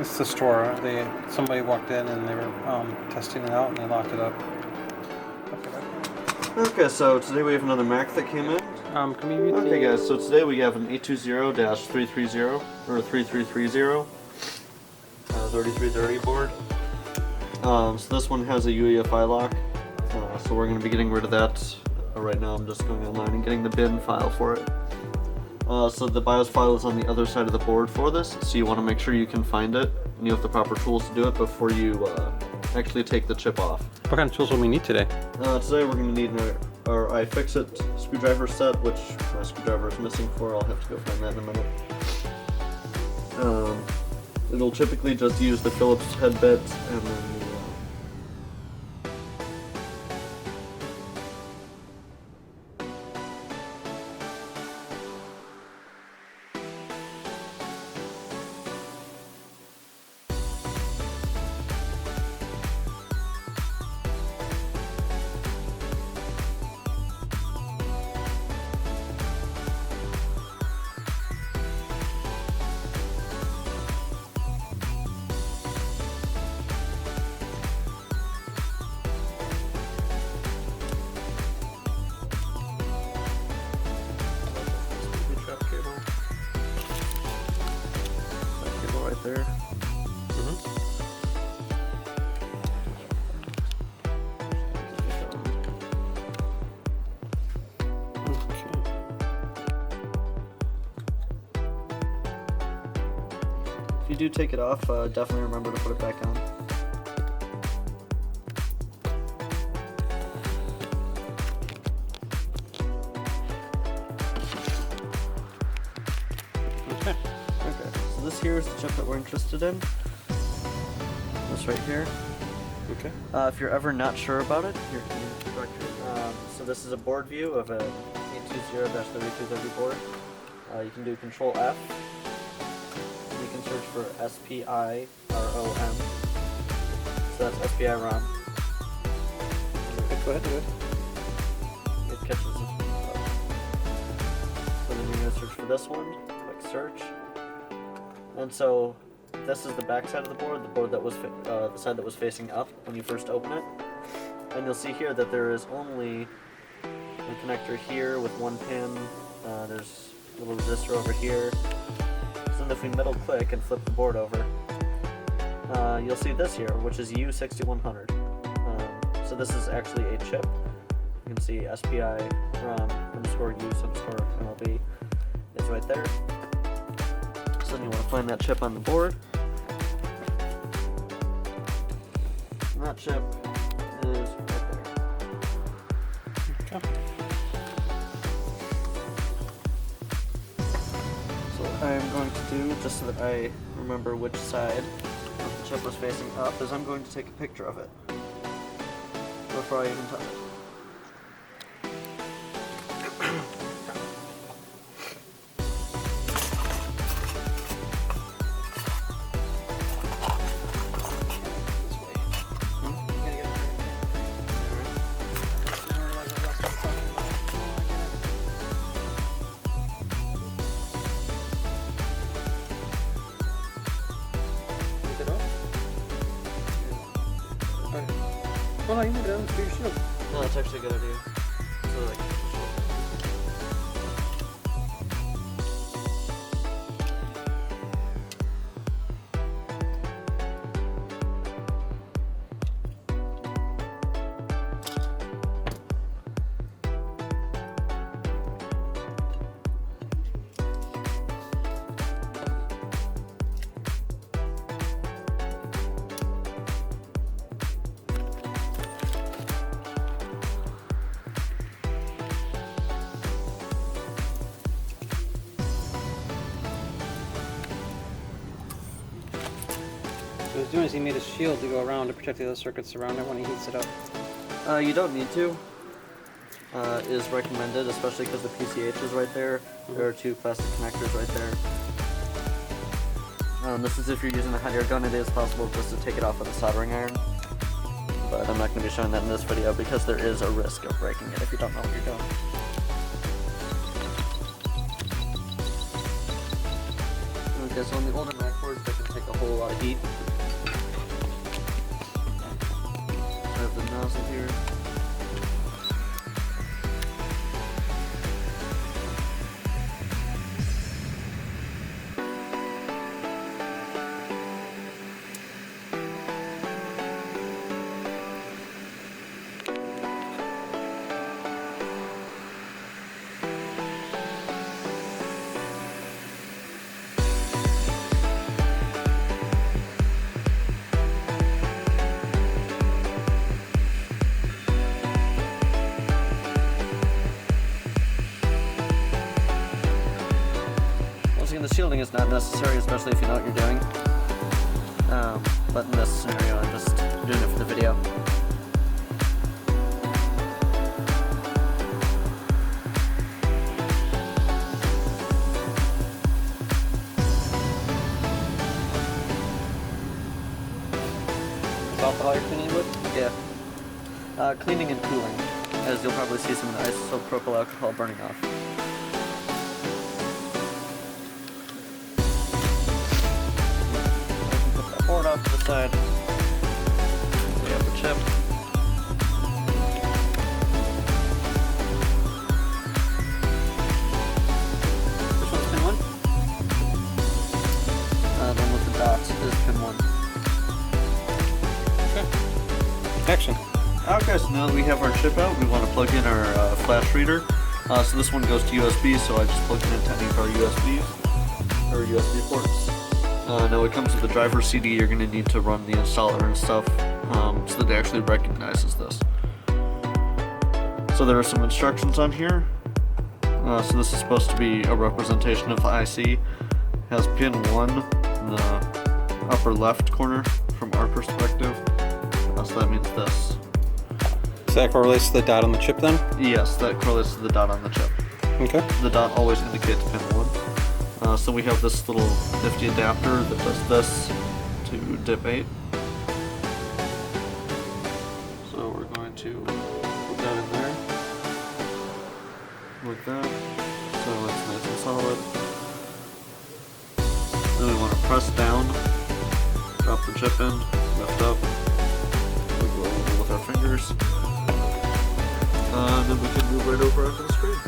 It's the store. Somebody walked in and they were testing it out and they locked it up. Okay, so today we have another Mac that came in. Can we read Okay, guys, so today we have an 820-330 or 3330 3330 board. So this one has a UEFI lock. So we're going to be getting rid of that. Right now I'm just going online and getting the bin file for it. So the BIOS file is on the other side of the board for this, so you want to make sure you can find it and you have the proper tools to do it before you actually take the chip off. What kind of tools will we need today? Today we're going to need our iFixit screwdriver set, which my screwdriver is missing for. I'll have to go find that in a minute. It'll typically just use the Phillips head bits and then there. If you do take it off, definitely remember to put it back on. So this here is the chip that we're interested in. This right here. Okay. If you're ever not sure about it, here, so this is a board view of a 820-3230 board. You can do Control F. You can search for SPI-ROM. So that's SPI-ROM. Go ahead, do it. It catches it. So then you're going to search for this one. Click search. And so this is the back side of the board that was the side that was facing up when you first open it. And you'll see here that there is only a connector here with one pin. There's a little resistor over here. So then if we middle click and flip the board over, you'll see this here, which is U6100. So this is actually a chip. You can see SPI-ROM_U_MLB is right there. So then you want to find that chip on the board. And that chip is right there. Okay. So what I am going to do, just so that I remember which side of the chip was facing up, is I'm going to take a picture of it before I even touch it. Well, no, you move it down to your shield. No, that's actually a good idea. So, like, What he was doing is he made a shield to go around to protect the other circuits around it when he heats it up. you don't need to. Is recommended, especially because the PCH is right there. There are two plastic connectors right there. This is if you're using a hot air gun, it is possible just to take it off with a soldering iron. But I'm not going to be showing that in this video because there is a risk of breaking it if you don't know what you're doing. Okay, so on the older Mac boards, they can take a pull a lot of heat. I have the nozzle here. The shielding is not necessary, especially if you know what you're doing. But in this scenario, I'm just doing it for the video. Is alcohol you're cleaning with? Yeah. Cleaning and cooling, as you'll probably see some of the isopropyl alcohol burning off. Pour it off to the side. We have the chip. Which one's pin 1? The one with the dots is pin 1. Okay. Action. Okay, so now that we have our chip out, we want to plug in our flash reader. So this one goes to USB, so I just plug it into any of our USBs, or USB ports. Now it comes with the driver CD. You're going to need to run the installer and stuff so that it actually recognizes this. So there are some instructions on here. So this is supposed to be a representation of the IC. It has pin 1 in the upper left corner from our perspective. So that means this. So that correlates to the dot on the chip then? Yes, that correlates to the dot on the chip. Okay. The dot always indicates pin 1. So we have this little nifty adapter that does this to dip 8. So we're going to put that in there, like that, so it's nice and solid. Then we want to press down, drop the chip in, lift up, wiggle over with our fingers, and then we can move right over onto the screen.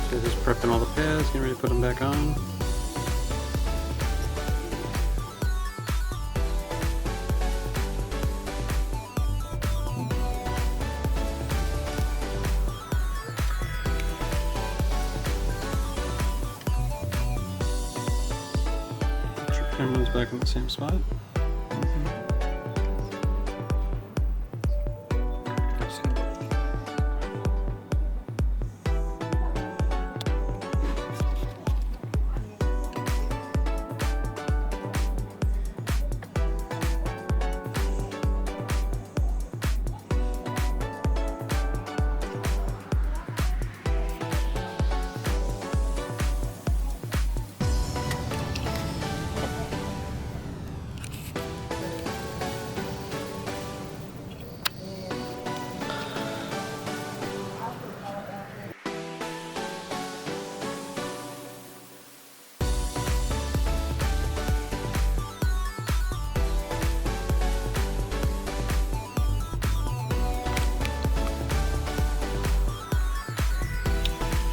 So just prepping all the pads, getting ready to put them back on. Put your cameras back in the same spot.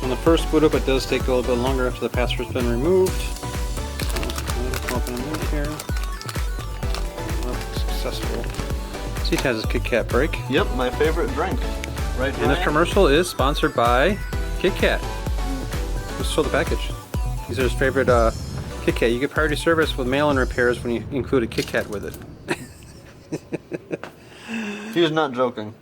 On the first boot up, it does take a little bit longer after the password's been removed. Come up in a minute here. Well, successful. See, it has a Kit Kat break. Yep, my favorite drink. Right. And this commercial is sponsored by Kit Kat. Let's show the package. These are his favorite Kit Kat. You get priority service with mail-in repairs when you include a Kit Kat with it. He was not joking.